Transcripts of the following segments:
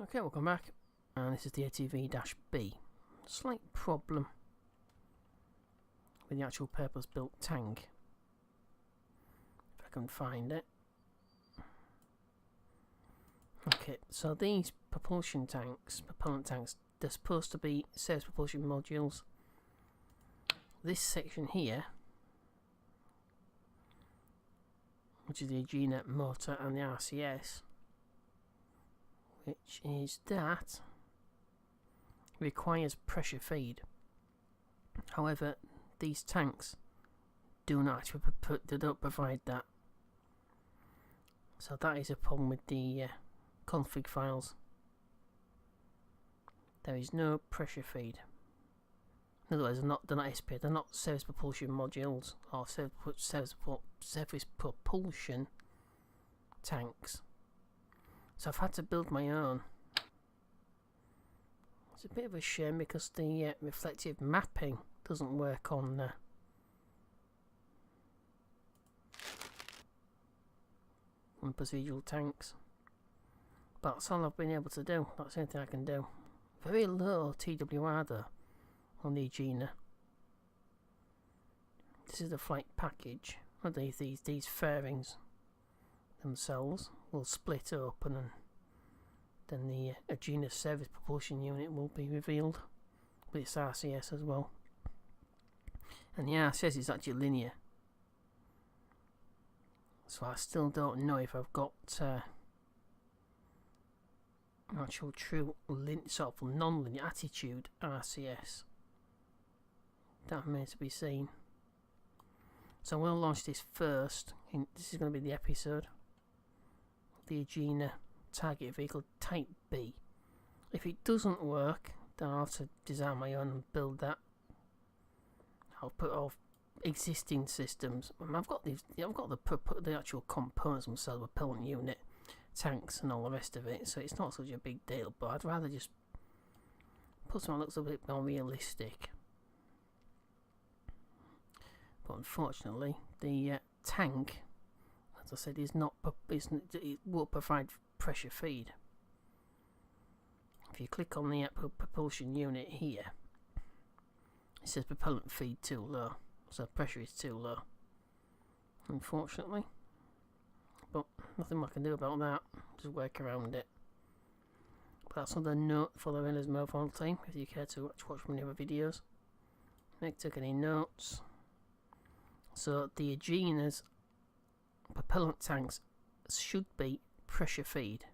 Okay, welcome back, and this is the ATV-B. Slight problem with the actual purpose-built tank, if I can find it. Okay, so these propulsion tanks, propellant tanks, they're supposed to be surface propulsion modules. This section here, which is the Agena motor and the RSS, which is that, requires pressure feed. However, these tanks do not actually they don't provide that. So that is a problem with the config files. There is no pressure feed. In other words, they're not SP, they're not surface propulsion modules or surface propulsion tanks. So I've had to build my own. It's a bit of a shame because the reflective mapping doesn't work on procedural tanks. But that's all I've been able to do. That's anything I can do. Very low TWR though on the Agena. This is the flight package. These fairings themselves will split open, and then the Agena service propulsion unit will be revealed with its RSS as well. And the RSS is actually linear, so I still don't know if I've got actual true sort of non-linear attitude RSS. That remains to be seen. So we'll launch this first. This is going to be the episode. The Agena target vehicle type B. If it doesn't work, then I'll have to design my own and build that. I'll put off existing systems. I've got these. I've got the actual components themselves, the propellant unit, tanks, and all the rest of it. So it's not such a big deal. But I'd rather just put something that looks a bit more realistic. But unfortunately, the tank, as I said, it won't provide pressure feed. If you click on the propulsion unit here, it says propellant feed too low, so pressure is too low, unfortunately. But nothing I can do about that, just work around it. But that's another note for the Realism Overhaul team, if you care to watch my other videos. Take any notes. So the Agena's propellant tanks should be pressure feed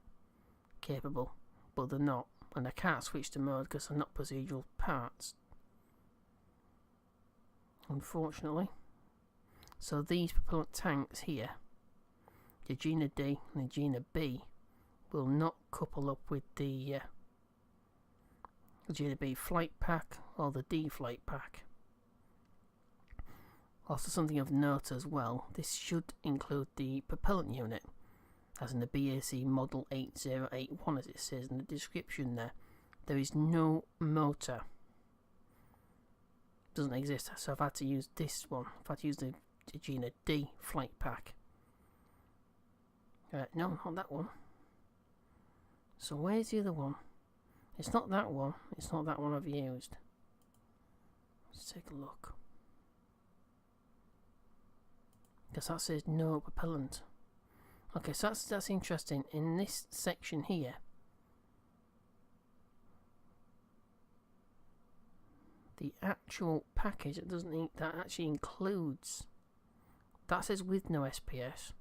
capable, but they're not, and I can't switch to mode because they're not procedural parts, unfortunately. So these propellant tanks here, the Agena D and the Agena B, will not couple up with the Agena B flight pack or the D flight pack. Also, something of note as well, this should include the propellant unit, as in the BAC model 8081, as it says in the description there. There is no motor. Doesn't exist, so I've had to use this one. I've had to use the Agena D flight pack. No, not that one. So where's the other one? It's not that one. It's not that one I've used. Let's take a look. Because that says no propellant. Okay, so that's interesting. In this section here, the actual package that actually includes, that says with no SPS.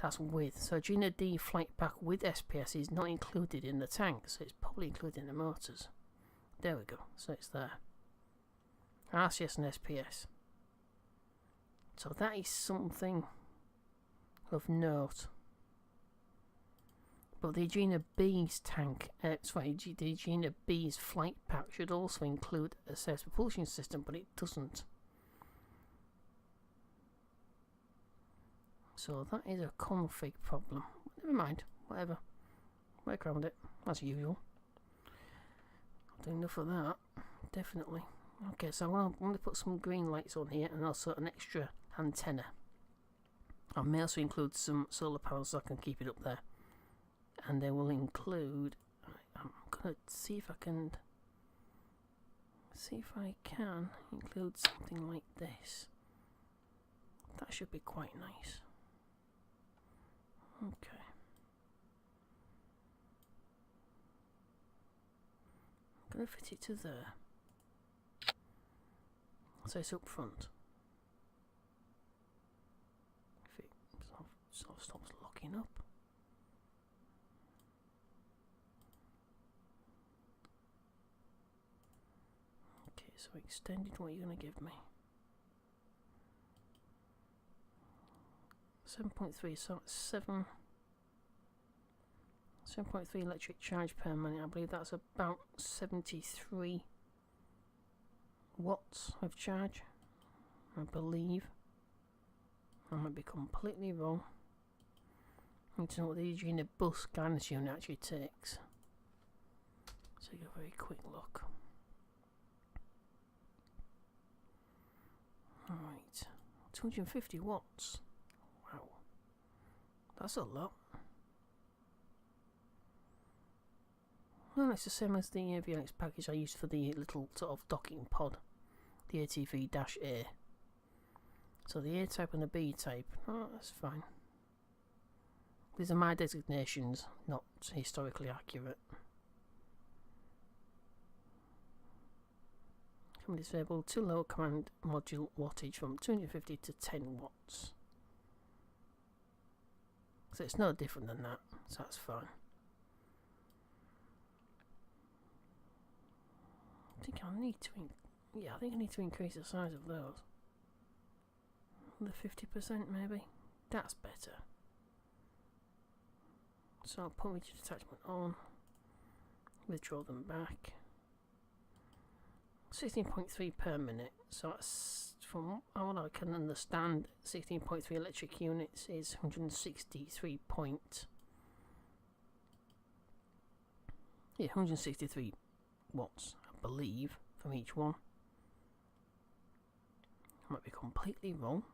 That's with. So Agena D flight pack with SPS is not included in the tank, so it's probably included in the motors. There we go. So it's there. RCS and SPS. So that is something of note. But the Agena B's tank, the Agena B's flight pack should also include a surface propulsion system, but it doesn't. So that is a config problem. Never mind, whatever. Work around it, as usual. I'll do enough of that, definitely. Okay, so I'm going to put some green lights on here and also an extra antenna. I may also include some solar panels so I can keep it up there. And they will include gonna see if I can include something like this. That should be quite nice. Okay. I'm gonna fit it to there. So it's up front. If it sort of stops locking up. Okay, so extended, what are you going to give me? 7.3, so it's 7.3 electric charge per minute. I believe that's about 73 watts of charge, I believe. I might be completely wrong. I need to know what the Agena bus guidance unit actually takes. So take a very quick look. Alright, 250 watts. Wow, that's a lot. Well, it's the same as the avionics package I used for the little sort of docking pod, the ATV-A. So the A type and the B type, oh, that's fine. These are my designations, not historically accurate. Can be disabled to lower command module wattage from 250 to 10 watts. So it's no different than that, so that's fine. I think I need to increase the size of those. The 50% maybe. That's better. So I'll put rigid attachment on. Withdraw them back. 16.3 per minute. So that's, from what I can understand, 16.3 electric units is 163 163 watts, I believe, from each one. I might be completely wrong.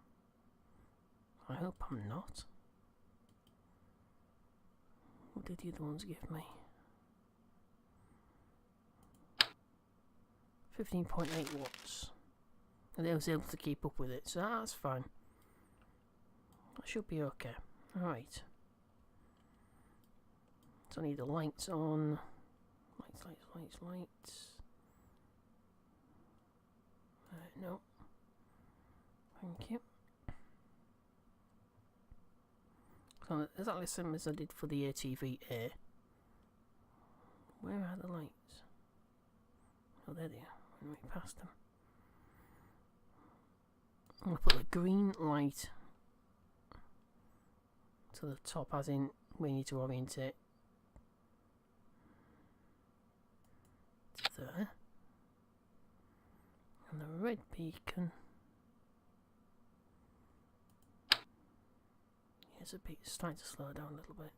I hope I'm not. What did the other ones give me? 15.8 watts. And I was able to keep up with it, so that's fine. That should be okay. Alright. So I need the lights on. Lights. No. Thank you. So exactly the same as I did for the ATV-A. Where are the lights? Oh, there they are. I'm right past them. I'm going to put the green light to the top, as in we need to orientate to there. And the red beacon. It's a bit starting to slow down a little bit.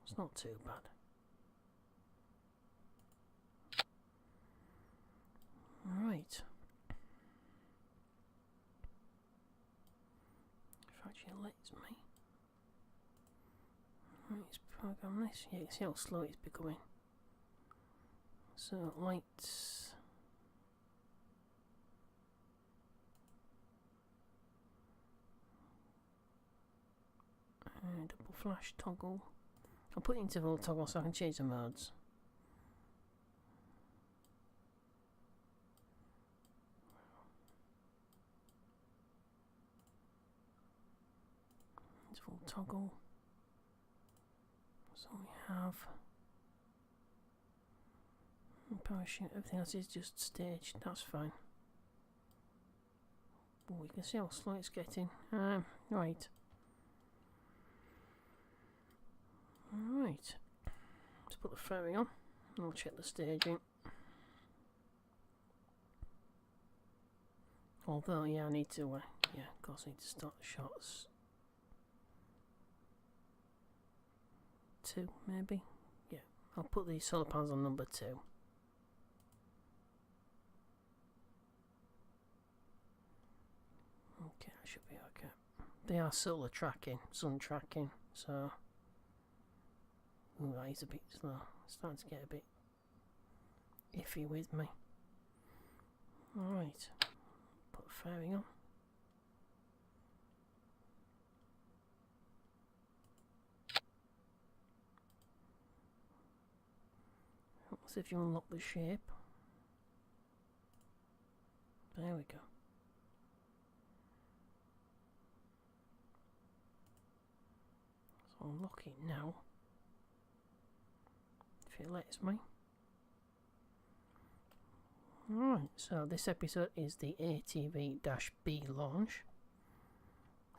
It's not too bad. Right. If it actually lets me. Right, let's program this. Yeah, you see how slow it's becoming. So lights. Double flash toggle. I'll put interval toggle so I can change the modes. Interval toggle. So we have parachute. Everything else is just staged. That's fine. Oh, you can see how slow it's getting. Right. Alright, let's put the ferry on and I'll check the staging. Although, yeah, I need to, of course I need to start the shots. 2, maybe? Yeah, I'll put the solar panels on number 2. Okay, that should be okay. They are solar tracking, sun tracking, so... Ooh, that is a bit slow. It's starting to get a bit iffy with me. Alright, put fairing on. Let's see if you unlock the shape. There we go. So unlock it now, if it lets me. Alright, so this episode is the ATV-B launch,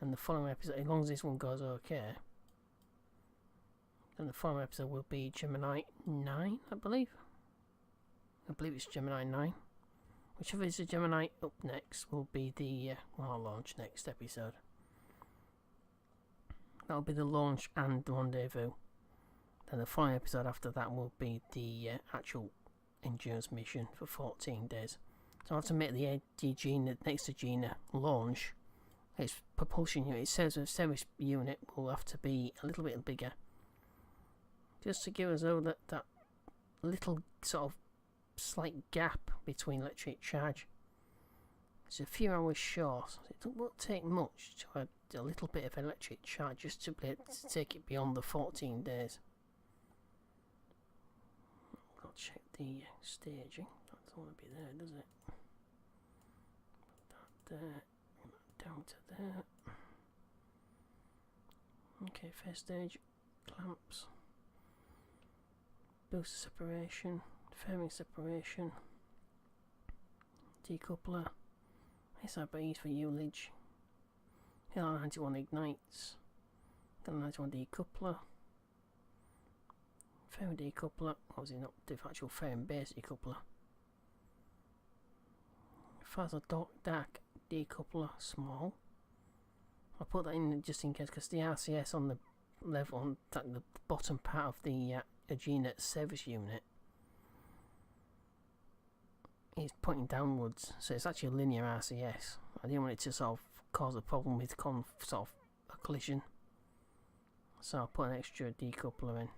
and the following episode, as long as this one goes okay, then the following episode will be Gemini IX, I believe. I believe it's Gemini IX. Whichever is the Gemini up next will be the I'll launch next episode. That'll be the launch and the rendezvous. Then the following episode after that will be the actual endurance mission for 14 days. So I have to make the Agena, next Agena launch, its propulsion unit, its service unit will have to be a little bit bigger, just to give us all that little sort of slight gap between electric charge. It's a few hours short, so it won't take much to add a little bit of electric charge just to be able to take it beyond the 14 days. I'll check the staging. That doesn't want to be there, does it? Put that there, down to there. Okay, first stage, clamps, booster separation, fairing separation, decoupler, SRBs for ullage, LR91 ignites, LR91 decoupler, fairing decoupler, obviously not the actual fairing base decoupler, Phaser dark decoupler, small. I'll put that in just in case, because the RSS on the level, on the bottom part of the Agena service unit is pointing downwards, so it's actually a linear RSS. I didn't want it to sort of cause a problem with sort of a collision, so I'll put an extra decoupler in.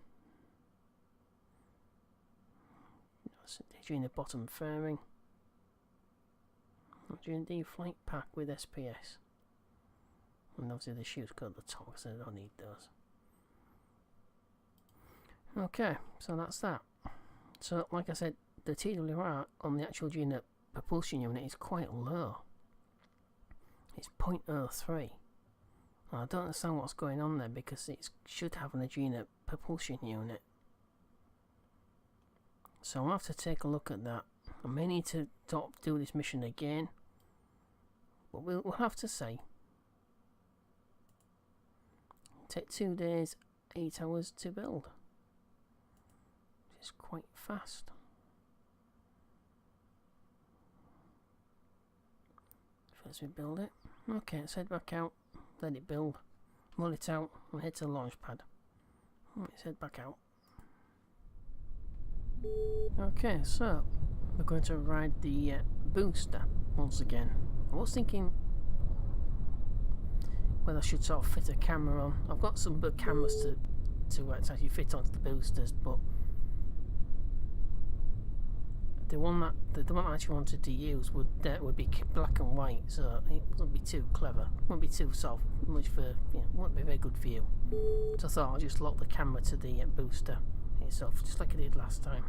Doing the bottom fairing, doing the flight pack with SPS, and obviously the shoes go at the top, so I don't need those. Okay, so that's that. So like I said, the TWR on the actual Agena propulsion unit is quite low. It's 0.03. I don't understand what's going on there, because it should have an Agena propulsion unit. So I'll have to take a look at that. I may need to do this mission again, but we'll have to see. Take 2 days, 8 hours to build. It's quite fast. First we build it. Okay, let's head back out, let it build, roll it out, and head to the launch pad. Let's head back out. Okay, so we're going to ride the booster once again. I was thinking whether I should sort of fit a camera on. I've got some good cameras to actually fit onto the boosters, but the one I actually wanted to use would be black and white, so it wouldn't be too clever. It wouldn't be too sort of much for, wouldn't be a very good view. So I thought I'll just lock the camera to the booster itself, just like I did last time.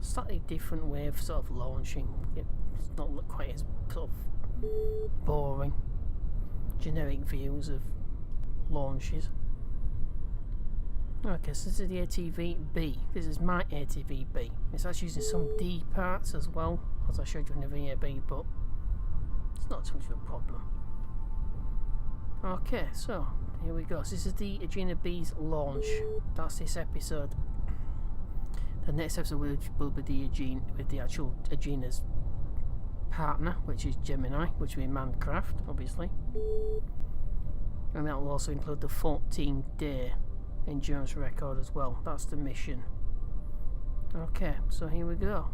Slightly different way of sort of launching. It's not quite as sort of boring, generic views of launches. Okay, so this is the ATV-B. This is my ATV-B. It's actually using some D parts as well, as I showed you in the VAB, but it's not too much of a problem. Okay, so here we go. So this is the Agena B's launch. That's this episode. The next episode will be the Agena, with the actual Agena's partner, which is Gemini, which will be manned craft, obviously. And that will also include the 14-day endurance record as well. That's the mission. Okay, so here we go.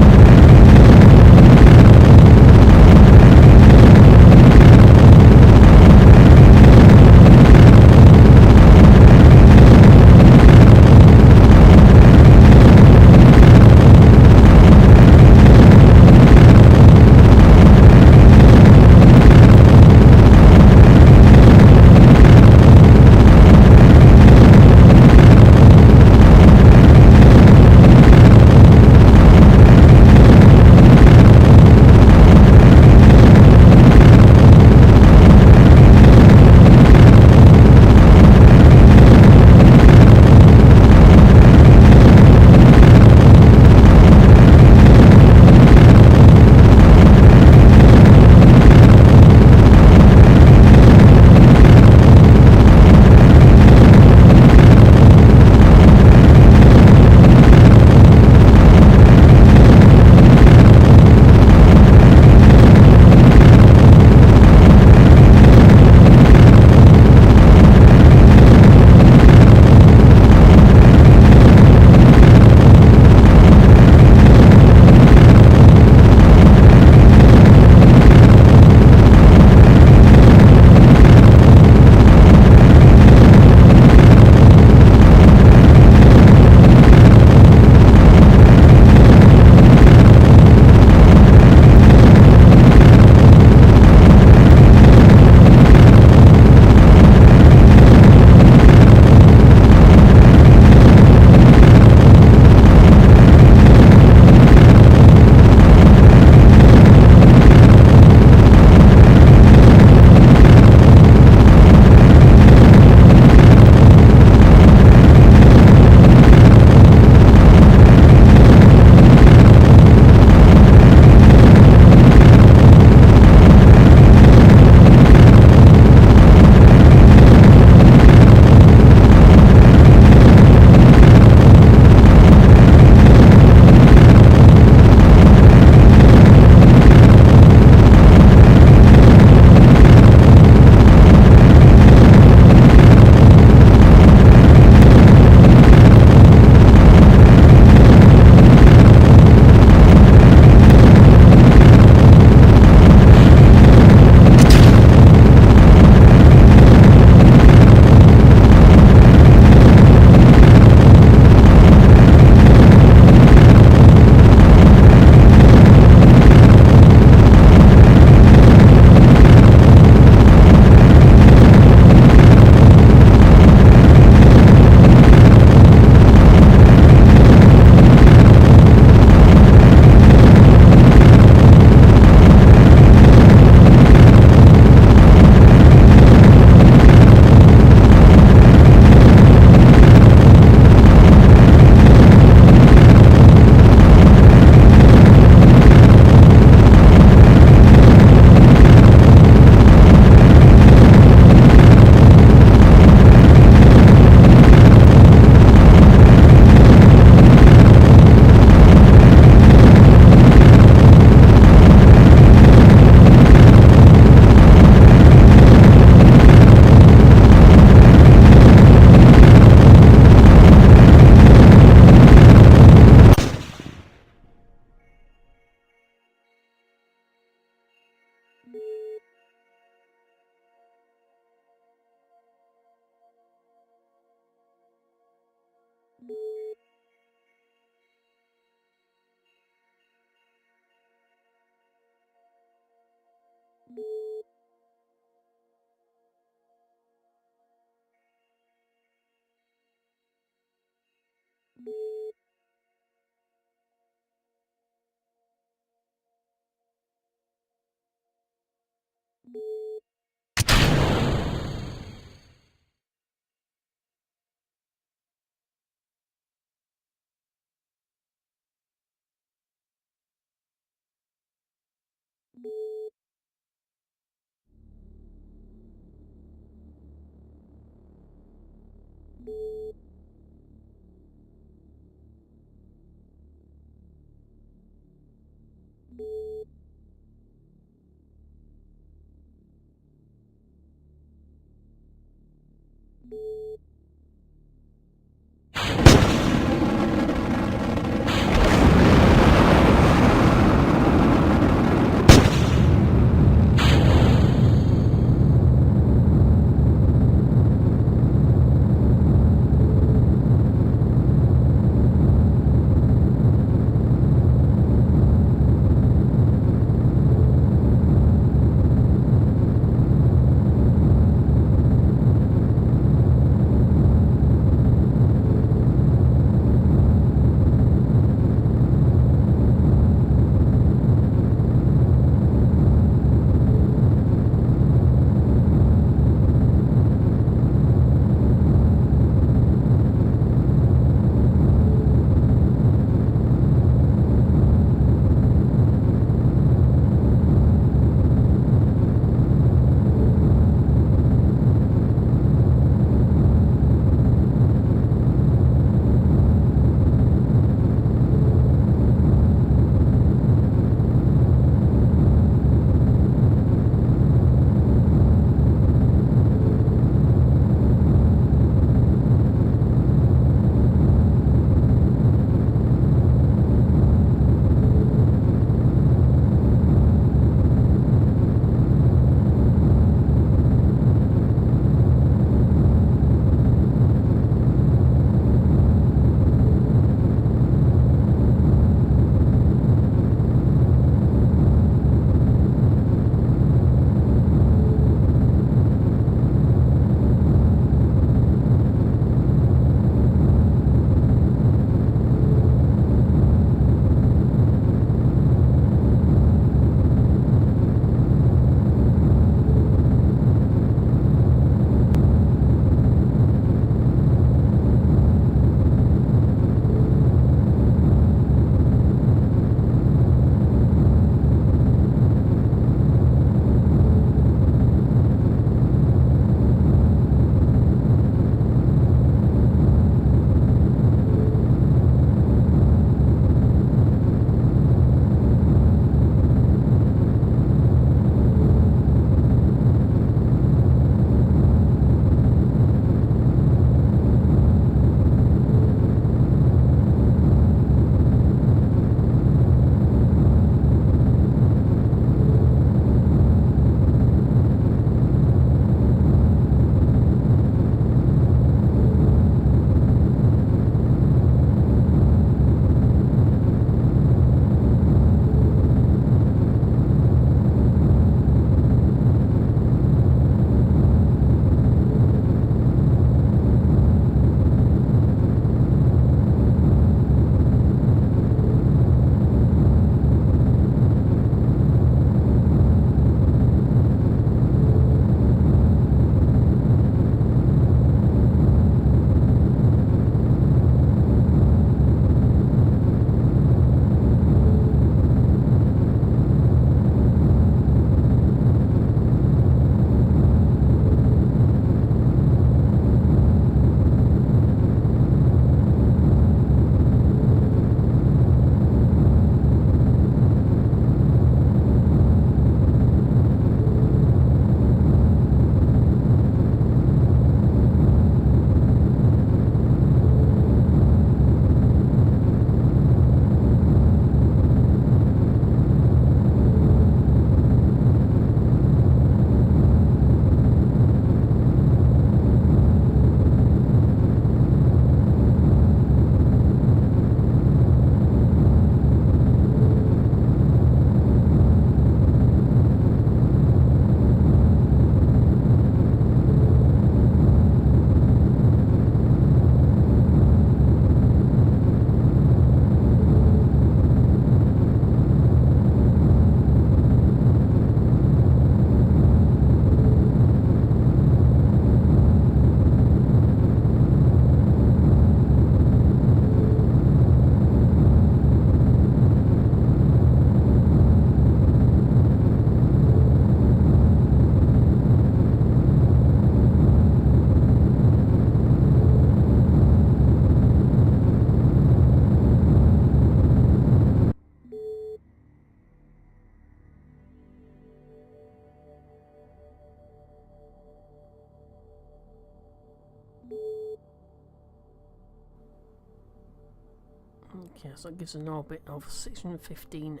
Okay, so that gives an orbit of 615,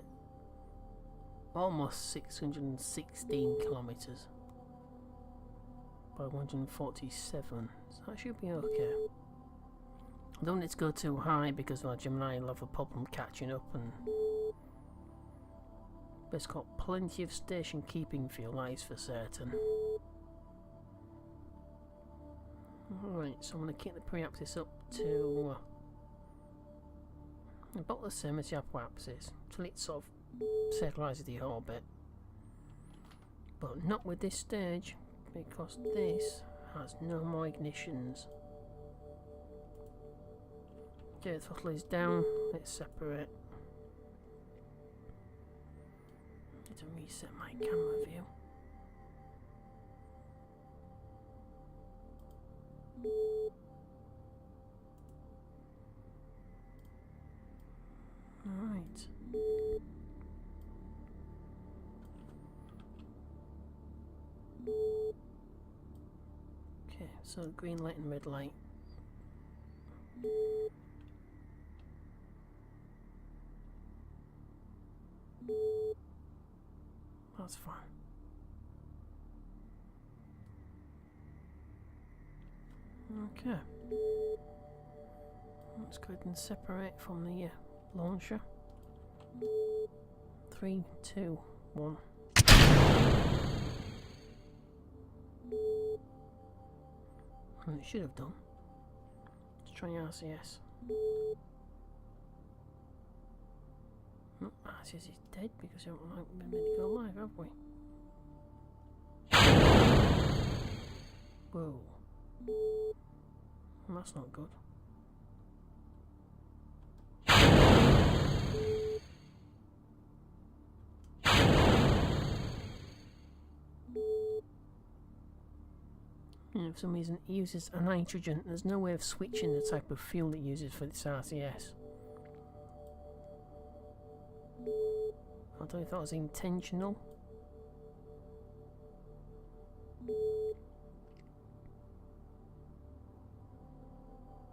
almost 616 kilometers by 147. So that should be okay. I don't need to go too high because our Gemini will have a problem catching up, and but it's got plenty of station keeping fuel, that is for certain. Alright, so I'm going to keep the pre-axis up to about the same as the apoapsis, till it sort of circularises the orbit. But not with this stage, because this has no more ignitions. Okay, the throttle is down, let's separate. Need to reset my camera view. Alright. Okay, so green light and red light. That's fine. Okay. Let's go ahead and separate from the launcher. 3, 2, 1. And it should have done. Let's try RCS. No, RCS is dead because we haven't been meant to go live, have we? Whoa. Well, that's not good. For some reason it uses a nitrogen. There's no way of switching the type of fuel it uses for this RCS. I don't know if that was intentional.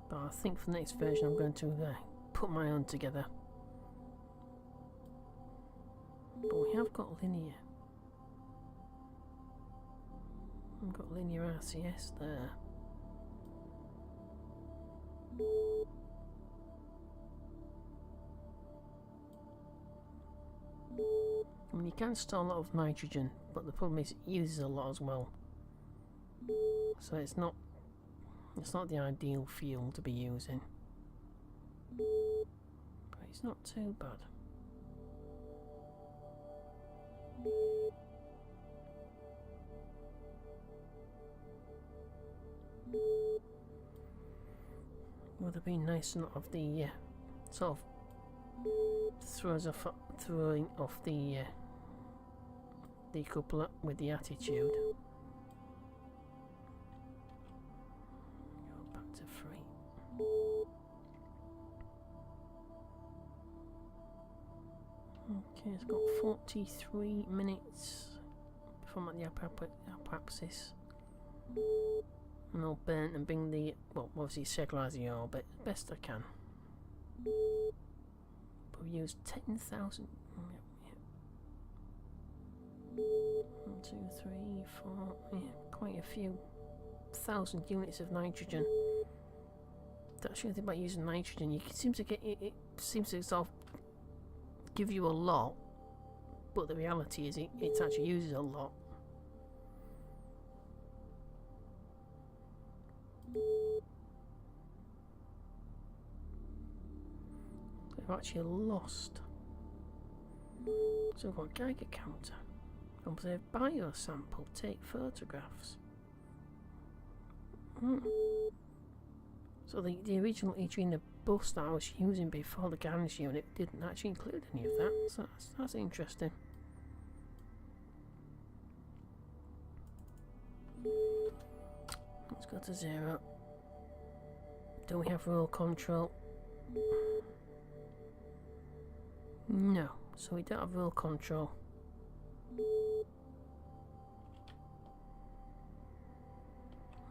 But I think for the next version I'm going to put my own together. But we have got linear. I've got linear RCS there. I mean, you can store a lot of nitrogen, but the problem is it uses a lot as well. So it's not the ideal fuel to be using. But it's not too bad. Would have been nice to not have the sort of throwing off the decoupler with the attitude. Go back to 3. Okay, it's got 43 minutes from the apoapsis. And I'll burn and bring the, well, obviously circularize the orbit as best I can. But we use 10,000. Yeah. 1, 2, 3, 4. Yeah, quite a few thousand units of nitrogen. That's the only thing about using nitrogen. You seem to get it seems to sort of give you a lot, but the reality is it actually uses a lot. We've actually lost. So we've got Geiger counter. Observe biosample. Take photographs. So the original Agena bus that I was using before the guidance unit didn't actually include any of that. So that's interesting. Let's go to 0. Do we have roll control? No, so we don't have roll control.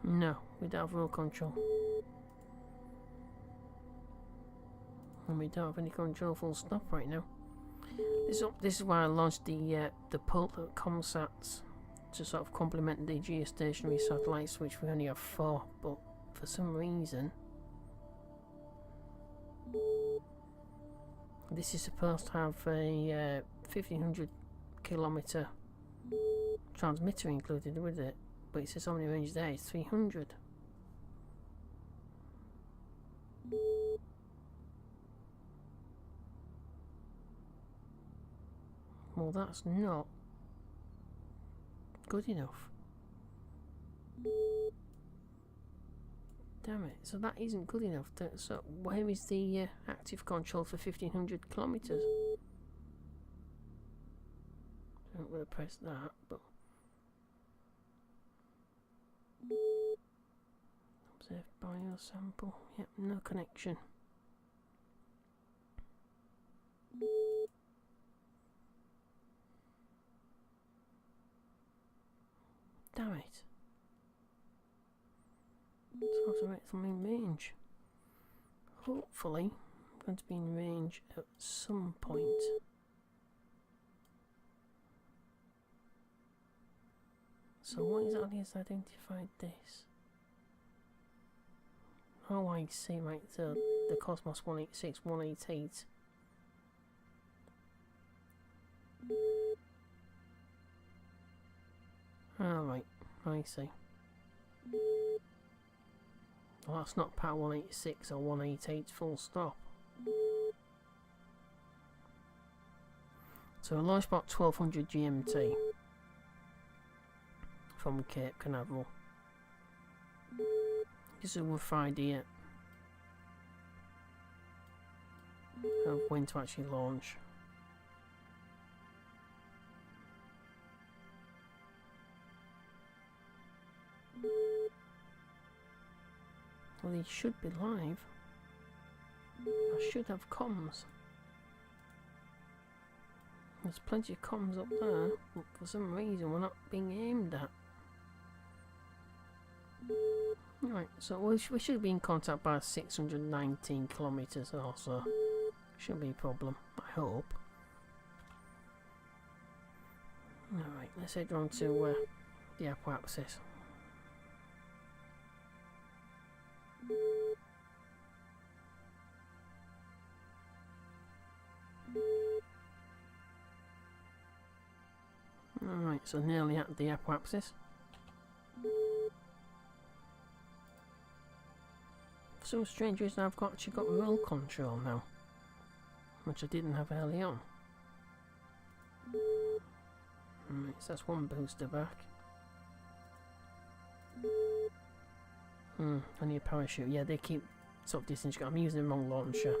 No, we don't have roll control. And we don't have any control full stop right now. This is why I launched the ComSats to sort of complement the geostationary satellites, which we only have 4, but for some reason this is supposed to have a 1500 kilometer transmitter included with it, but it says how many range there is 300. Well, that's not good enough. Damn it, so that isn't good enough. So where is the active control for 1500 kilometers? I'm going to press that, but observe biosample. Yep, no connection. Damn it. So I have to wait in range. Hopefully, I'm going to be in range at some point. So what exactly has identified this? Oh, I see, right, the Cosmos 186, 188. Alright, I see. Well, that's not power 186 or 188 full stop. So I launched about 1200 GMT from Cape Canaveral. Gives a rough idea of when to actually launch. Well, he should be live. I should have comms. There's plenty of comms up there, but for some reason we're not being aimed at. Right, so we should be in contact by 619 kilometers or so. Shouldn't be a problem, I hope. Alright, let's head on to the Apple access. Alright, so nearly at the Apple axis. For some strange reason I've actually got roll control now, which I didn't have early on. Right, so that's one booster back. I need a parachute. Yeah, they keep sort of disintegrating. I'm using the wrong launcher.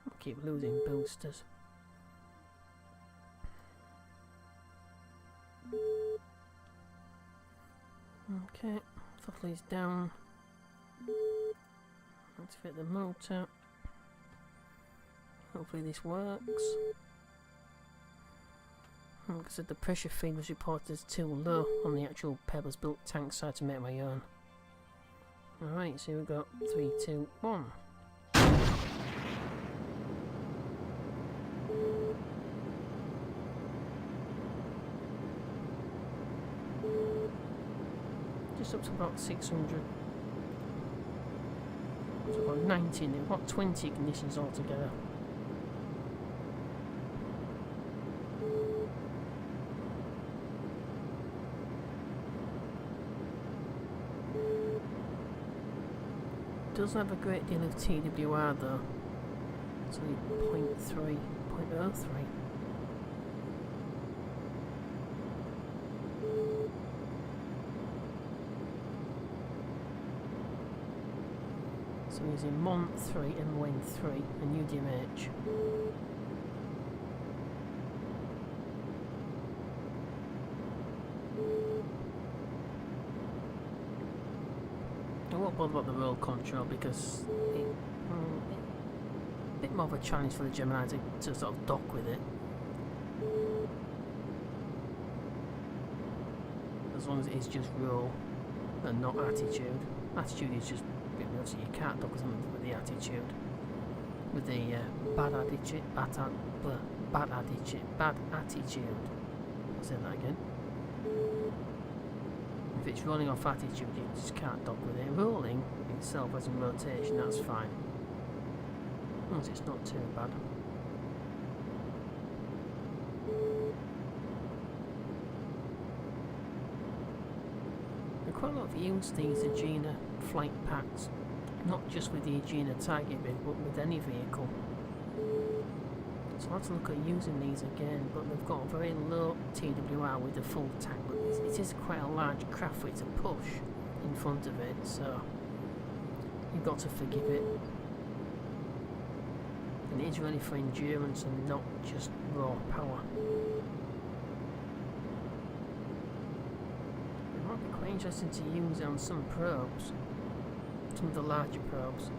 I keep losing boosters. Okay, throttle's down. Activate the motor. Hopefully this works. Like I said, the pressure feed was reported as too low on the actual Pebbles built tank side to make my own. Alright, so we've got 3, 2, 1. Just up to about 600. So I've got 19, they've got 20 ignitions altogether. Does have a great deal of TWR though. It's only 0.3, 0.03. So we're using MON 3 and WIN 3 and UDMH. I won't bother about the roll control because it's a bit more of a challenge for the Gemini to sort of dock with it. As long as it is just roll and not attitude. Attitude is just, obviously you can't dock something with the attitude. With the bad attitude. I'll say that again. If it's rolling off attitude, you just can't dock with it. Rolling itself as a rotation, that's fine. As long as it's not too bad. Quite a lot of use these Agena flight packs, not just with the Agena target rig, but with any vehicle. So I'll have to look at using these again, but they've got a very low TWR with the full tank, but it is quite a large craft for it to push in front of it, so you've got to forgive it. And it is really for endurance and not just raw power. Quite interesting to use on some probes, some of the larger probes.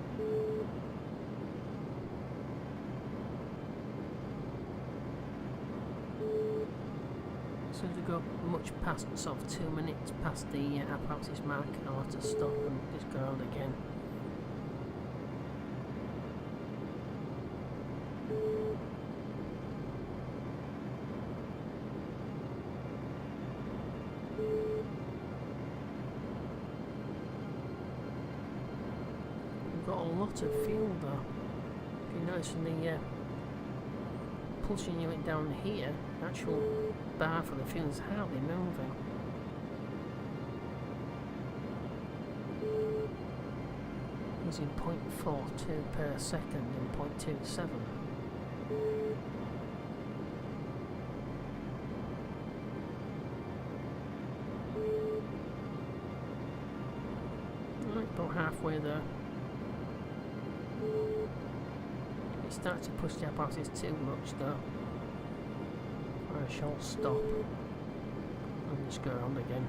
So as we go much past, sort of 2 minutes past the apparatus mark, I'll have to stop and just go around again. Got a lot of fuel though. If you notice from the pulsing unit down here, the actual bar for the fuel is hardly moving. Using 0.42 per second and 0.27. Right, about halfway there. It starts to push the apparatus too much though. I shall stop and just go around again.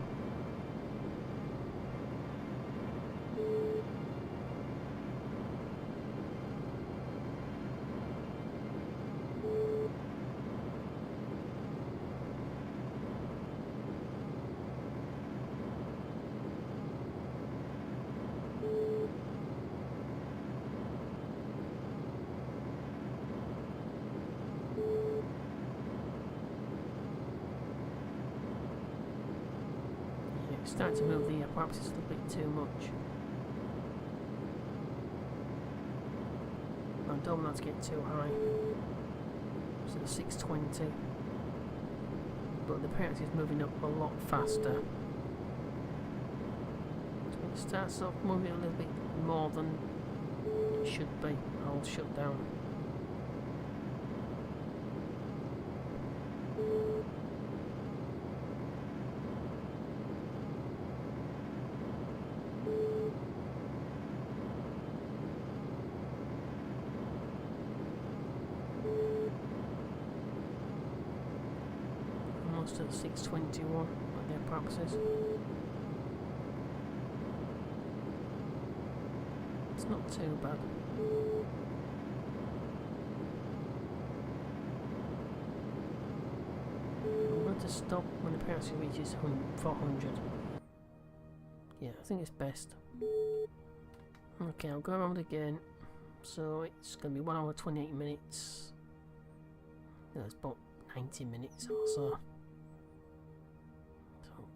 Starting to move the apparatus a little bit too much. I don't want that to get too high. So 620. But the apparatus is moving up a lot faster. So when it starts off moving a little bit more than it should be, I'll shut down. At 621 at the apparatus. It's not too bad. I'm going to stop when the apparatus reaches 400. Yeah, I think it's best. Okay, I'll go around again. So it's going to be 1 hour 28 minutes. No, it's about 90 minutes or so.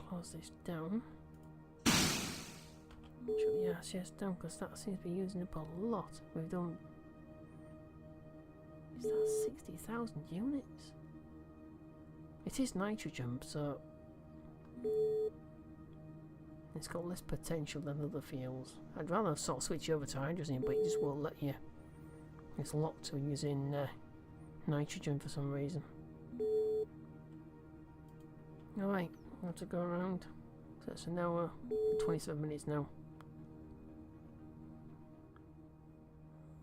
Close this down. Shut the RSS down because that seems to be using up a lot. We've done. Is that 60,000 units? It is nitrogen, so it's got less potential than other fuels. I'd rather sort of switch over to hydrogen, but it just won't let you. It's locked to using nitrogen for some reason. Alright. I have to go around. So it's an hour, 27 minutes now.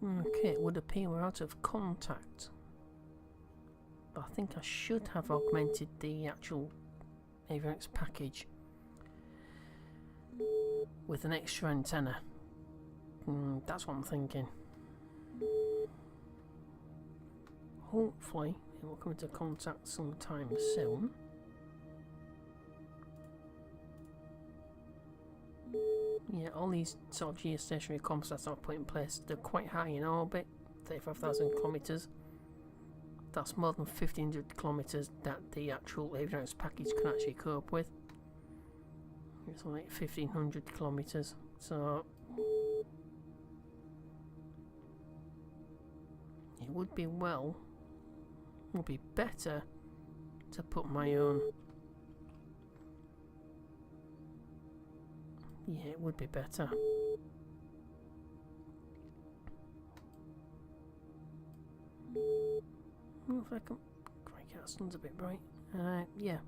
Okay, it would appear we're out of contact. But I think I should have augmented the actual ATV-X package with an extra antenna. That's what I'm thinking. Hopefully we'll come into contact sometime soon. Yeah, all these sort of geostationary composites I've put in place, they're quite high in orbit, 35,000 kilometres. That's more than 1,500 kilometres that the actual avionics package can actually cope with. It's like 1,500 kilometres, so it would be better to put my own. Yeah, it would be better. If I can. Crikey, that sun's a bit bright. Yeah.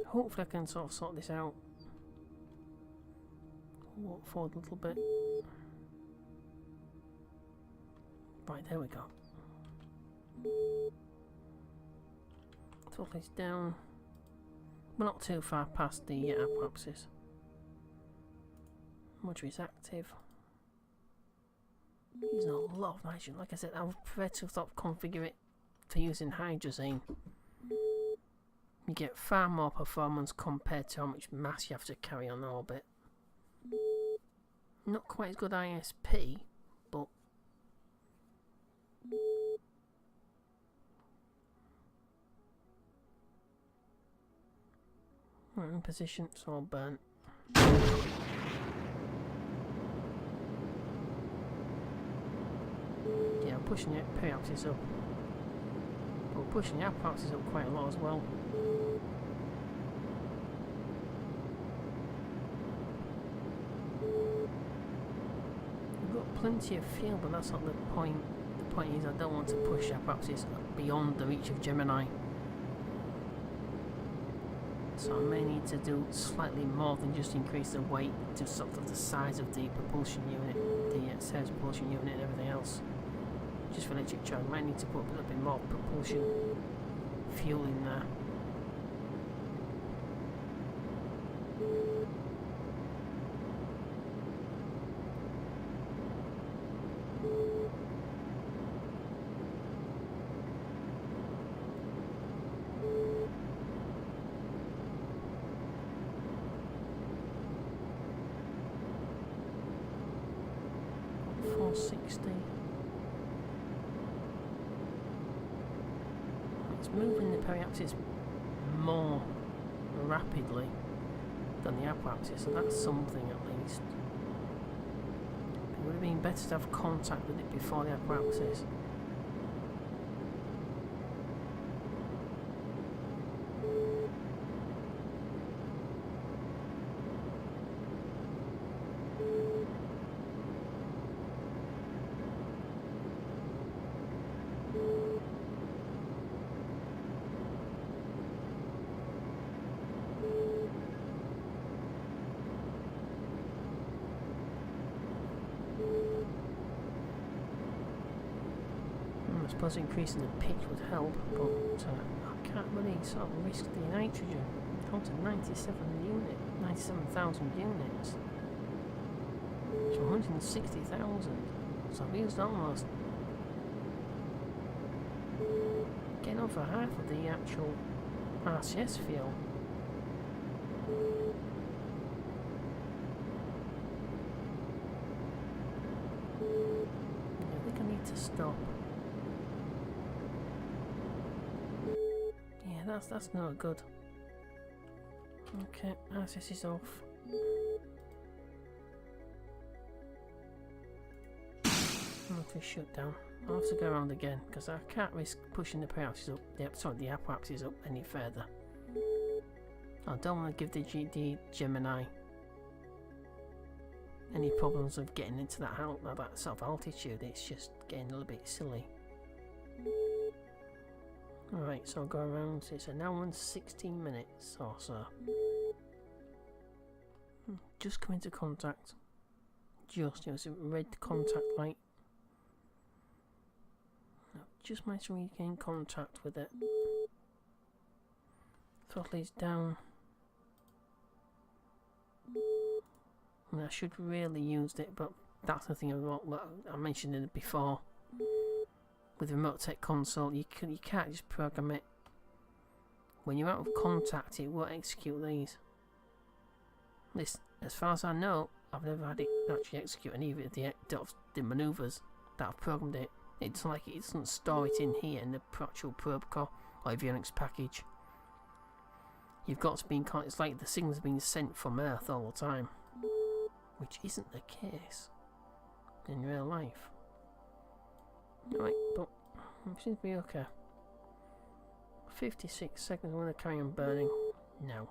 Hopefully I can sort this out. Walk forward a little bit. Right, there we go. Totally down. We're not too far past the apoapsis. Motor is active. Using a lot of nitrogen. Like I said, I would prefer to sort of configure it for using hydrazine. You get far more performance compared to how much mass you have to carry on orbit. Not quite as good ISP, but we're in position, it's all burnt. Yeah, I'm pushing the periapsis up. But we're pushing the apoapsis up quite a lot as well. We've got plenty of fuel, but that's not the point. The point is I don't want to push the apoapsis beyond the reach of Gemini. So I may need to do slightly more than just increase the weight to sort of the size of the propulsion unit, the series propulsion unit and everything else. Just for electric charge, I might need to put a little bit more propulsion fuel in there. It's moving the periapsis more rapidly than the apoapsis, so that's something at least. It would have been better to have contact with it before the apoapsis. I suppose increasing the pitch would help, but I can't really sort of risk the nitrogen. Down to 97,000 units. So 160,000. So I've used almost getting over half of the actual RCS fuel. I think I need to stop. Yeah, that's not good. Okay, RSS is off. Motor shut down. I'll have to go around again because I can't risk pushing the periapsis up. The apoapsis up any further. I don't want to give the Gemini any problems of getting into that sort of altitude. It's just getting a little bit silly. Alright, so I'll go around. It's an hour and 16 minutes or so. Just come into contact. Just, it was a red contact light. Just managed to regain contact with it. Throttle is down. And I should really use it, but that's the thing I mentioned it before. with remote tech console, you can't just program it. When you're out of contact, it won't execute these. This, as far as I know, I've never had it actually execute any of the manoeuvres that I've programmed it. It's like it doesn't store it in here in the actual probe core or avionics package. You've got to be in contact. It's like the signals are being sent from Earth all the time, which isn't the case in real life. Right, but it seems to be okay. 56 seconds. I'm going to carry on burning now.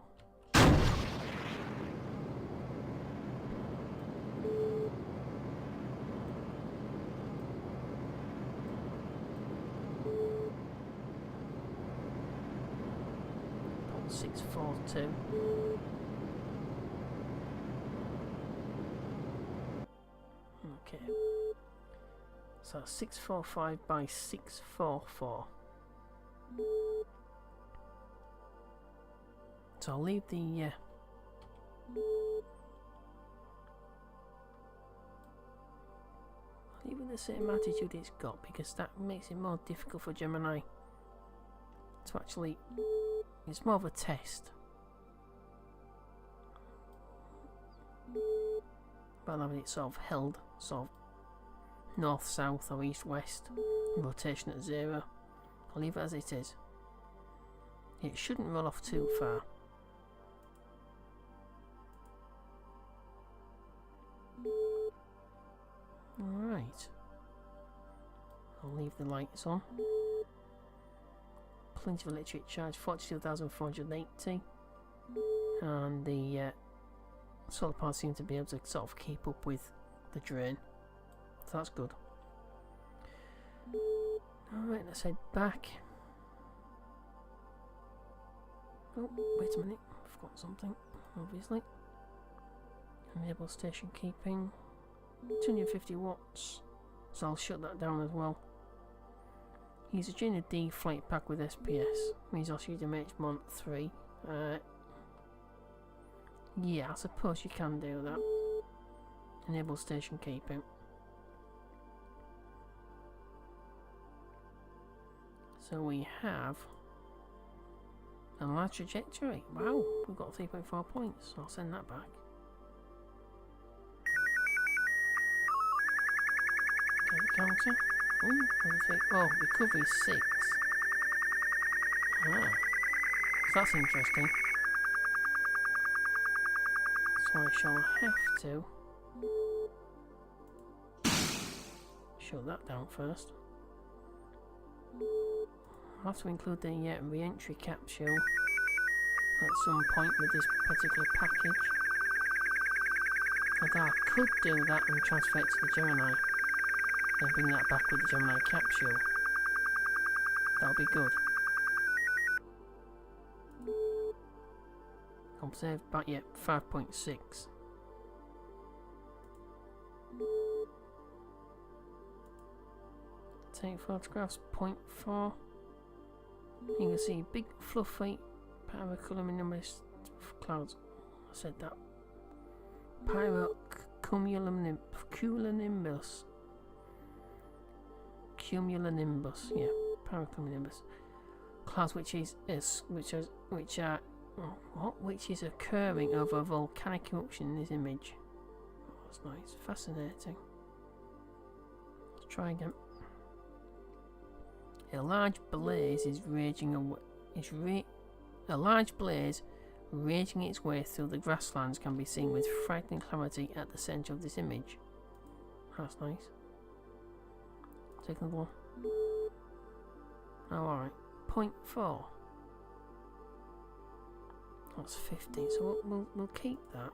About 642. Okay. So 645 by 644. So I'll leave the leave it the same attitude it's got, because that makes it more difficult for Gemini to actually. It's more of a test. Rather than it sort of held, sort of north, south, or east, west, rotation at 0. I'll leave it as it is. It shouldn't roll off too far. Alright. I'll leave the lights on. Plenty of electric charge, 42,480. And the solar panels seem to be able to sort of keep up with the drain. So that's good. Alright, let's head back. Oh, wait a minute. I forgot something, obviously. Enable station keeping. 250 watts. So I'll shut that down as well. Use a Agena D flight pack with SPS. Means I'll use MH Mont 3. Yeah, I suppose you can do that. Enable station keeping. So we have a large trajectory. Wow, we've got 3.4 points. I'll send that back. Okay, counter. Ooh, oh, recovery 6. Ah, so that's interesting. So I shall have to shut that down first. I'll have to include the re-entry capsule at some point with this particular package. Although I could do that and transfer it to the Gemini and bring that back with the Gemini capsule. That'll be good. Observe back yet 5.6. Take photographs 0.4. You can see big fluffy pyrocumulonimbus clouds. I said that. Pyrocumulonimbus. Cumulonimbus, yeah, pyrocumulonimbus clouds, which is occurring over a volcanic eruption in this image. Oh, that's nice, fascinating. Let's try again. A large blaze is raging away. A large blaze raging its way through the grasslands can be seen with frightening clarity at the centre of this image. That's nice. Take another one. Oh, alright. 0.4. That's 50. So we'll keep that.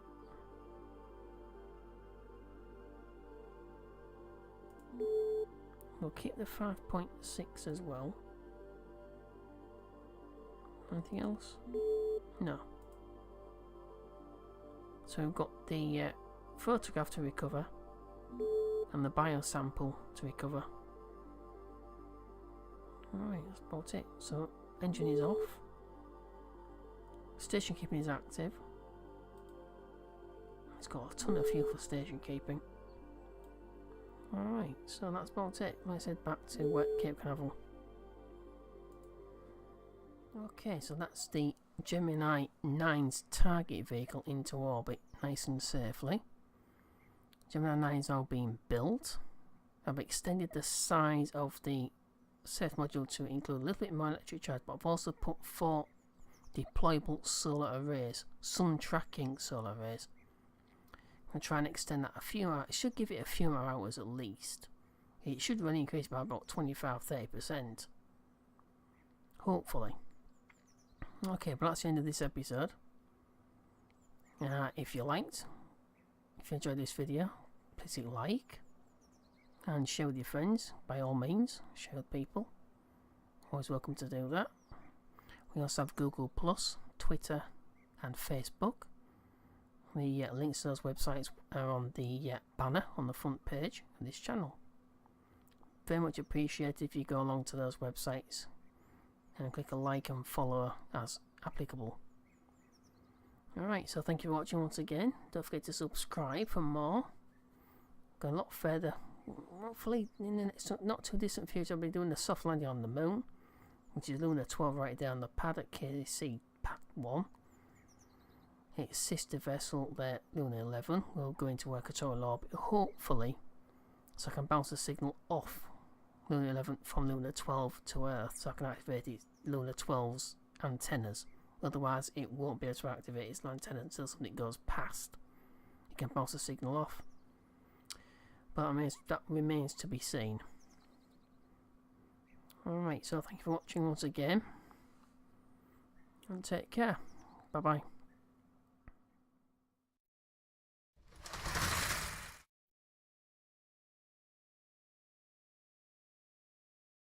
We'll keep the 5.6 as well. Anything else? No. So we've got the photograph to recover and the biosample to recover. Alright, that's about it. So engine is off. Station keeping is active. It's got a ton of fuel for station keeping. Alright, so that's about it. Let's head back to Cape Canaveral. Okay, so that's the Gemini IX's target vehicle into orbit nice and safely. Gemini IX is now being built. I've extended the size of the safe module to include a little bit more electric charge, but I've also put 4 deployable solar arrays, sun tracking solar arrays. I'm going to try and extend that a few hours. It should give it a few more hours at least. It should run increase by about 25-30%. Hopefully. Okay, but that's the end of this episode. If you enjoyed this video, please hit like and share with your friends. By all means, share with people. Always welcome to do that. We also have Google+, Twitter and Facebook. The links to those websites are on the banner on the front page of this channel. Very much appreciated if you go along to those websites and click a like and follow as applicable. Alright, so thank you for watching once again. Don't forget to subscribe for more. Go a lot further. Hopefully in the next not too distant future I'll be doing the soft landing on the moon, which is Luna 12 right down the pad at KSP Pad 1. Its sister vessel there, Luna 11, will go into equatorial orbit, hopefully, so I can bounce the signal off Luna 11 from Luna 12 to Earth, so I can activate its Luna 12's antennas. Otherwise, it won't be able to activate its antenna until something goes past. It can bounce the signal off, but that remains to be seen. Alright, so thank you for watching once again, and take care. Bye bye.